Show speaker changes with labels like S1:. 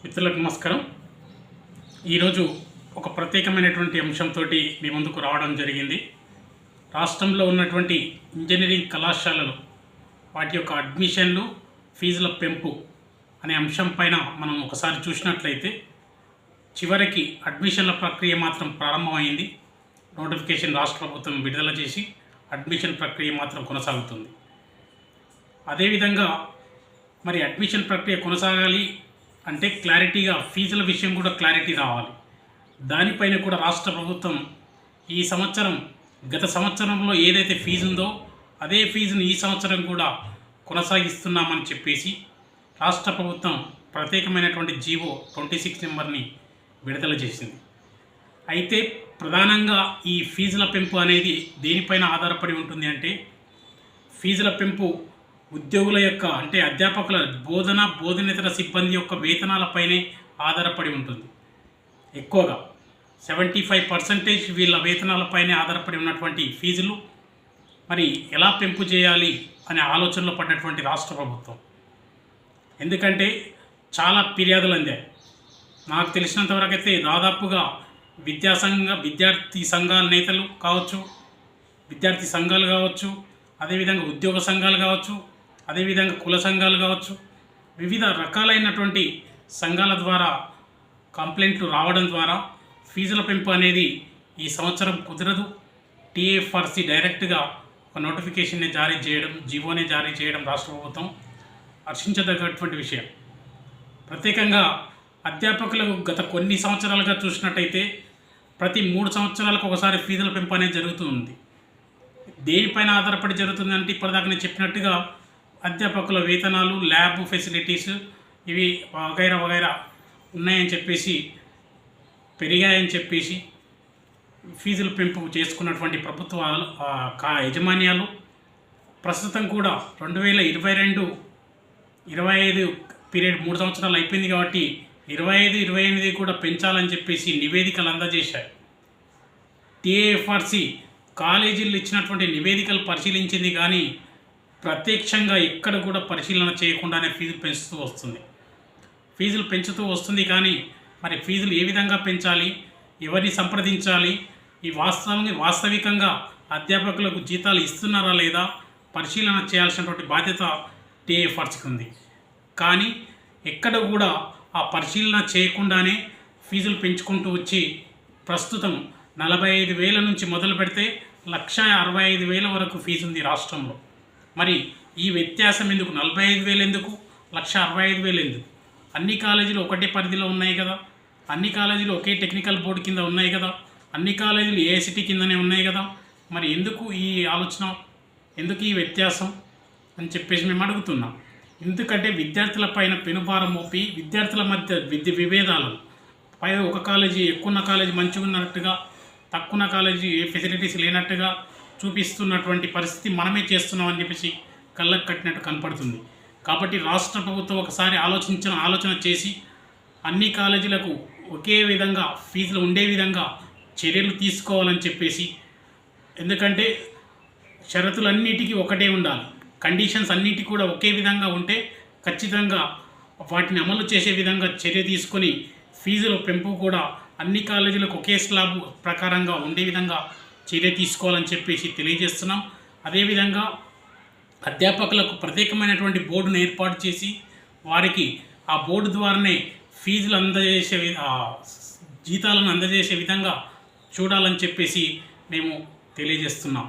S1: మిత్రులకు నమస్కారం. ఈరోజు ఒక ప్రత్యేకమైనటువంటి అంశంతో మీ ముందుకు రావడం జరిగింది. రాష్ట్రంలో ఉన్నటువంటి ఇంజనీరింగ్ కళాశాలలు వాటి యొక్క అడ్మిషన్లు, ఫీజుల పెంపు అనే అంశం పైన మనం ఒకసారి చూసినట్లయితే చివరికి అడ్మిషన్ల ప్రక్రియ మాత్రం ప్రారంభమైంది. నోటిఫికేషన్ రాష్ట్ర ప్రభుత్వం విడుదల చేసి అడ్మిషన్ ప్రక్రియ మాత్రం కొనసాగుతుంది. అదేవిధంగా మరి అడ్మిషన్ ప్రక్రియ కొనసాగాలి అంటే క్లారిటీగా ఫీజుల విషయం కూడా క్లారిటీ రావాలి. దానిపైన కూడా రాష్ట్ర ప్రభుత్వం ఈ సంవత్సరం గత సంవత్సరంలో ఏదైతే ఫీజు ఉందో అదే ఫీజును ఈ సంవత్సరం కూడా కొనసాగిస్తున్నామని చెప్పేసి రాష్ట్ర ప్రభుత్వం ప్రత్యేకమైనటువంటి జీవో 26 నెంబర్ని విడుదల చేసింది. అయితే ప్రధానంగా ఈ ఫీజుల పెంపు అనేది దేనిపైన ఆధారపడి ఉంటుంది అంటే ఫీజుల పెంపు ఉద్యోగుల యొక్క అంటే అధ్యాపకుల బోధనేతర సిబ్బంది యొక్క వేతనాలపైనే ఆధారపడి ఉంటుంది. ఎక్కువగా 75% వీళ్ళ వేతనాలపైనే ఆధారపడి ఉన్నటువంటి ఫీజులు మరి ఎలా పెంపు చేయాలి అనే ఆలోచనలో పడినటువంటి రాష్ట్ర ప్రభుత్వం. ఎందుకంటే చాలా ఫిర్యాదులు అందాయి. నాకు తెలిసినంతవరకు అయితే దాదాపుగా విద్యార్థి సంఘాల నేతలు కావచ్చు, విద్యార్థి సంఘాలు కావచ్చు, అదేవిధంగా ఉద్యోగ సంఘాలు కావచ్చు, అదేవిధంగా కుల సంఘాలు కావచ్చు, వివిధ రకాలైనటువంటి సంఘాల ద్వారా కంప్లైంట్లు రావడం ద్వారా ఫీజుల పెంపు అనేది ఈ సంవత్సరం కుదరదు. టీఏఎఫ్ఆర్సీ డైరెక్ట్గా ఒక నోటిఫికేషన్ని జారీ చేయడం, జీవోనే జారీ చేయడం రాష్ట్ర ప్రభుత్వం హర్షించదగ్గటువంటి విషయం. ప్రత్యేకంగా అధ్యాపకులకు గత కొన్ని సంవత్సరాలుగా చూసినట్టయితే ప్రతి 3 సంవత్సరాలకు ఒకసారి ఫీజుల పెంపు అనేది జరుగుతూ ఉంది. దేనిపైన ఆధారపడి జరుగుతుందంటే ఇప్పటిదాకా నేను చెప్పినట్టుగా అధ్యాపకుల వేతనాలు, ల్యాబ్ ఫెసిలిటీస్ ఇవి వగైరా ఉన్నాయని చెప్పేసి పెరిగాయని చెప్పేసి ఫీజుల పెంపు చేసుకున్నటువంటి ప్రభుత్వ యాజమాన్యాలు ప్రస్తుతం కూడా 2022-25 పీరియడ్ 3 సంవత్సరాలు అయిపోయింది కాబట్టి 25-28 కూడా పెంచాలని చెప్పేసి నివేదికలు అందజేశాయి. టీఏఎఫ్ఆర్సీ కాలేజీలు ఇచ్చినటువంటి నివేదికలు పరిశీలించింది కానీ ప్రత్యక్షంగా ఎక్కడ కూడా పరిశీలన చేయకుండానే ఫీజులు పెంచుతూ వస్తుంది కానీ మరి ఫీజులు ఏ విధంగా పెంచాలి, ఎవరిని సంప్రదించాలి, ఈ వాస్తవికంగా అధ్యాపకులకు జీతాలు ఇస్తున్నారా లేదా పరిశీలన చేయాల్సినటువంటి బాధ్యత టీఏఎఫ్ఆర్సీకి ఉంది. కానీ ఎక్కడ కూడా ఆ పరిశీలన చేయకుండానే ఫీజులు పెంచుకుంటూ వచ్చి ప్రస్తుతం 45,000 నుంచి మొదలు పెడితే 1,65,000 వరకు ఫీజు ఉంది రాష్ట్రంలో. మరి ఈ వ్యత్యాసం ఎందుకు? 45,000 ఎందుకు, 1,65,000 ఎందుకు? అన్ని కాలేజీలు ఒకటే పరిధిలో ఉన్నాయి కదా, అన్ని కాలేజీలు ఒకే టెక్నికల్ బోర్డు కింద ఉన్నాయి కదా, అన్ని కాలేజీలు ఏఐసిటీ కిందనే ఉన్నాయి కదా, మరి ఎందుకు ఈ ఆలోచన, ఎందుకు ఈ వ్యత్యాసం అని చెప్పేసి మేము అడుగుతున్నాం. ఎందుకంటే విద్యార్థుల పైన పెనుభారం మోపి విద్యార్థుల మధ్య విభేదాలు పై ఒక కాలేజీ ఎక్కువ కాలేజీ మంచిగా ఉన్నట్టుగా, తక్కువ కాలేజీ ఏ ఫెసిలిటీస్ లేనట్టుగా చూపిస్తున్నటువంటి పరిస్థితి మనమే చేస్తున్నామని చెప్పేసి కళ్ళకు కట్టినట్టు కనపడుతుంది. కాబట్టి రాష్ట్ర ప్రభుత్వం ఒకసారి ఆలోచన చేసి అన్ని కాలేజీలకు ఒకే విధంగా ఫీజులు ఉండే విధంగా చర్యలు తీసుకోవాలని చెప్పేసి, ఎందుకంటే షరతులన్నిటికీ ఒకటే ఉండాలి, కండిషన్స్ అన్నిటి కూడా ఒకే విధంగా ఉంటే ఖచ్చితంగా వాటిని అమలు చేసే విధంగా చర్య తీసుకొని ఫీజుల పెంపు కూడా అన్ని కాలేజీలకు ఒకే స్లాబ్ ప్రకారంగా ఉండే విధంగా చర్య తీసుకోవాలని చెప్పేసి తెలియజేస్తున్నాం. అదేవిధంగా అధ్యాపకులకు ప్రత్యేకమైనటువంటి బోర్డును ఏర్పాటు చేసి వారికి ఆ బోర్డు ద్వారానే ఫీజులు జీతాలను అందజేసే విధంగా చూడాలని చెప్పేసి మేము తెలియజేస్తున్నాం.